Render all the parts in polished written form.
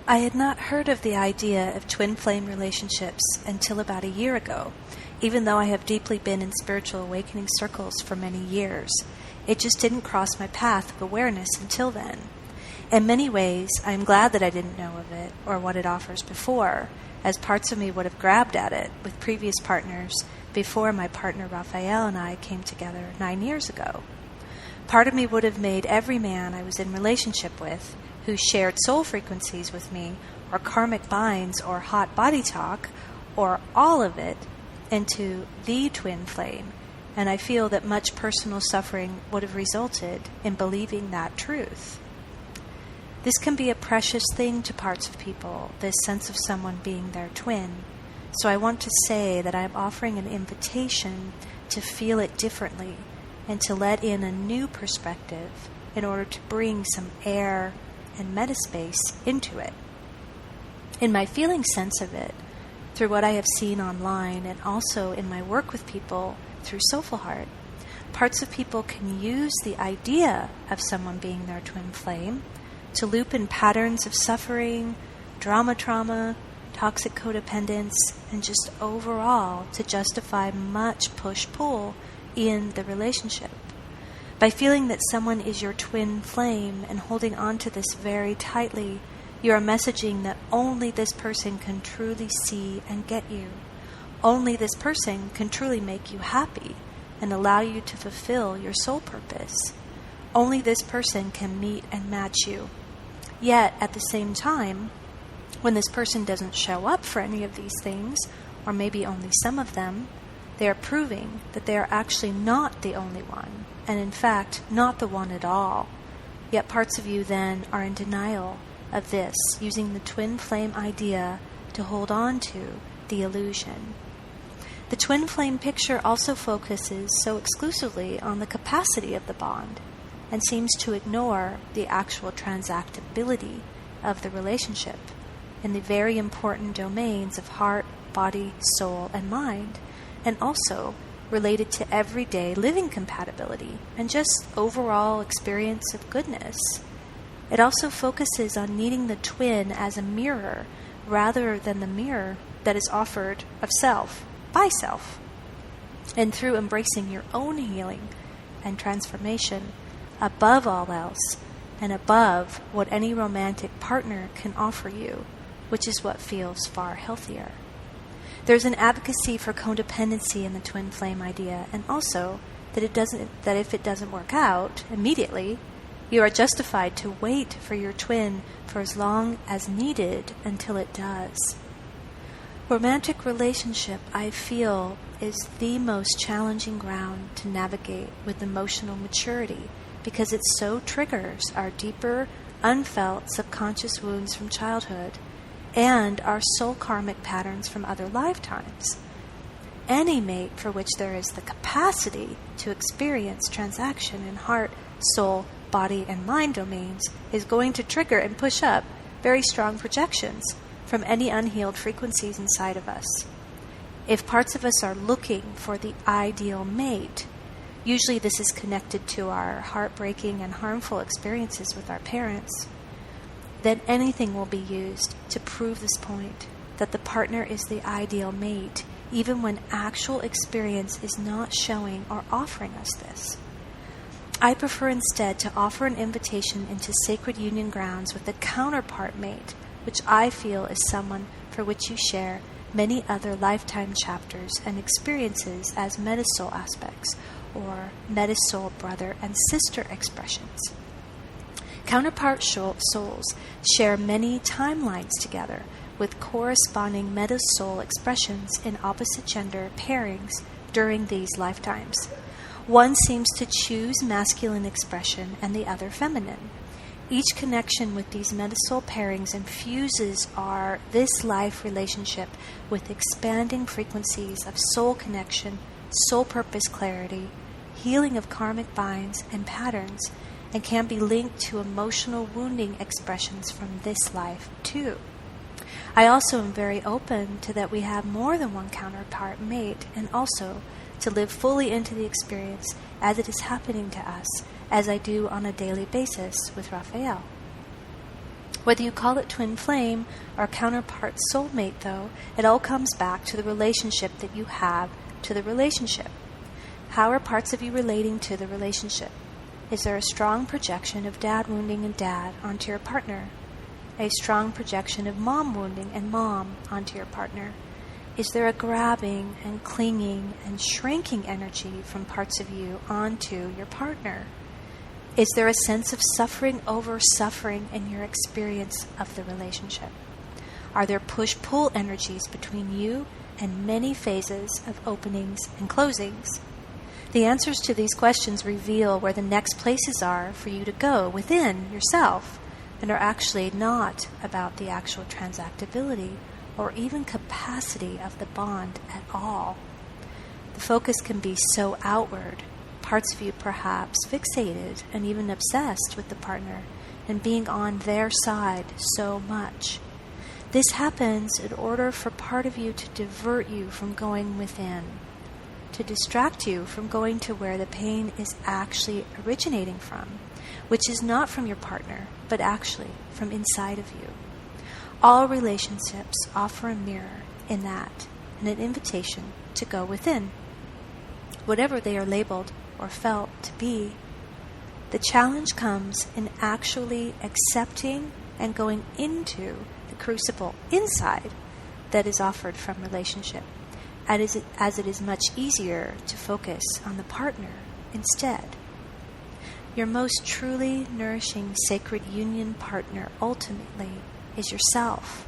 I had not heard of the idea of twin flame relationships until about a year ago, even though I have deeply been in spiritual awakening circles for many years. It just didn't cross my path of awareness until then. In many ways, I am glad that I didn't know of it or what it offers before, as parts of me would have grabbed at it with previous partners before my partner Raphael and I came together 9 years ago. Part of me would have made every man I was in relationship with, who shared soul frequencies with me, or karmic binds, or hot body talk, or all of it, into the twin flame, and I feel that much personal suffering would have resulted in believing that truth. This can be a precious thing to parts of people, this sense of someone being their twin. So I want to say that I am offering an invitation to feel it differently and to let in a new perspective in order to bring some air and metaspace into it. In my feeling sense of it, through what I have seen online and also in my work with people through Soulful Heart, parts of people can use the idea of someone being their twin flame to loop in patterns of suffering, trauma, toxic codependence, and just overall to justify much push-pull in the relationship. By feeling that someone is your twin flame and holding on to this very tightly, you are messaging that only this person can truly see and get you. Only this person can truly make you happy and allow you to fulfill your soul purpose. Only this person can meet and match you. Yet, at the same time, when this person doesn't show up for any of these things, or maybe only some of them, they are proving that they are actually not the only one, and in fact, not the one at all. Yet parts of you then are in denial of this, using the twin flame idea to hold on to the illusion. The twin flame picture also focuses so exclusively on the capacity of the bond and seems to ignore the actual transactability of the relationship in the very important domains of heart, body, soul, and mind, and also related to everyday living compatibility and just overall experience of goodness. It also focuses on needing the twin as a mirror rather than the mirror that is offered of self by self. And through embracing your own healing and transformation above all else and above what any romantic partner can offer you, which is what feels far healthier. There's an advocacy for codependency in the twin flame idea, and also that if it doesn't work out immediately, you are justified to wait for your twin for as long as needed until it does. Romantic relationship, I feel, is the most challenging ground to navigate with emotional maturity because it so triggers our deeper, unfelt subconscious wounds from childhood and our soul karmic patterns from other lifetimes. Any mate for which there is the capacity to experience transaction in heart, soul, body, and mind domains is going to trigger and push up very strong projections from any unhealed frequencies inside of us. If parts of us are looking for the ideal mate, usually this is connected to our heartbreaking and harmful experiences with our parents, then anything will be used to prove this point, that the partner is the ideal mate, even when actual experience is not showing or offering us this. I prefer instead to offer an invitation into sacred union grounds with a counterpart mate, which I feel is someone for which you share many other lifetime chapters and experiences as metasoul aspects or metasoul brother and sister expressions. Counterpart souls share many timelines together with corresponding metasoul expressions in opposite gender pairings during these lifetimes. One seems to choose masculine expression and the other feminine. Each connection with these metasoul pairings infuses our this life relationship with expanding frequencies of soul connection, soul purpose clarity, healing of karmic binds and patterns, and can be linked to emotional wounding expressions from this life too. I also am very open to that we have more than one counterpart mate, and also to live fully into the experience as it is happening to us, as I do on a daily basis with Raphael. Whether you call it twin flame or counterpart soulmate, though, it all comes back to the relationship that you have to the relationship. How are parts of you relating to the relationship? Is there a strong projection of dad wounding and dad onto your partner? A strong projection of mom wounding and mom onto your partner? Is there a grabbing and clinging and shrinking energy from parts of you onto your partner? Is there a sense of suffering over suffering in your experience of the relationship? Are there push-pull energies between you and many phases of openings and closings? The answers to these questions reveal where the next places are for you to go within yourself, and are actually not about the actual transactability or even capacity of the bond at all. The focus can be so outward, parts of you perhaps fixated and even obsessed with the partner and being on their side so much. This happens in order for part of you to divert you from going within, to distract you from going to where the pain is actually originating from, which is not from your partner, but actually from inside of you. All relationships offer a mirror in that, and an invitation to go within, whatever they are labeled or felt to be. The challenge comes in actually accepting and going into the crucible inside that is offered from relationship, as it is much easier to focus on the partner instead. Your most truly nourishing sacred union partner ultimately is yourself.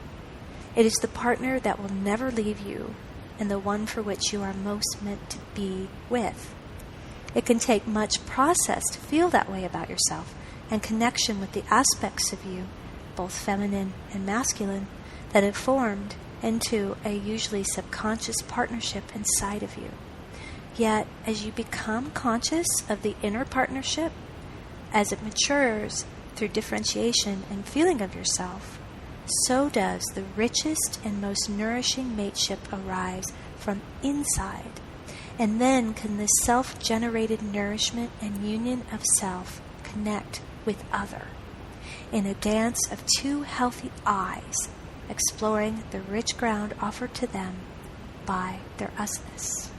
It is the partner that will never leave you and the one for which you are most meant to be with. It can take much process to feel that way about yourself and connection with the aspects of you, both feminine and masculine, that have formed into a usually subconscious partnership inside of you. Yet, as you become conscious of the inner partnership, as it matures through differentiation and feeling of yourself, so does the richest and most nourishing mateship arise from inside. And then can this self-generated nourishment and union of self connect with other in a dance of two healthy eyes, exploring the rich ground offered to them by their usness.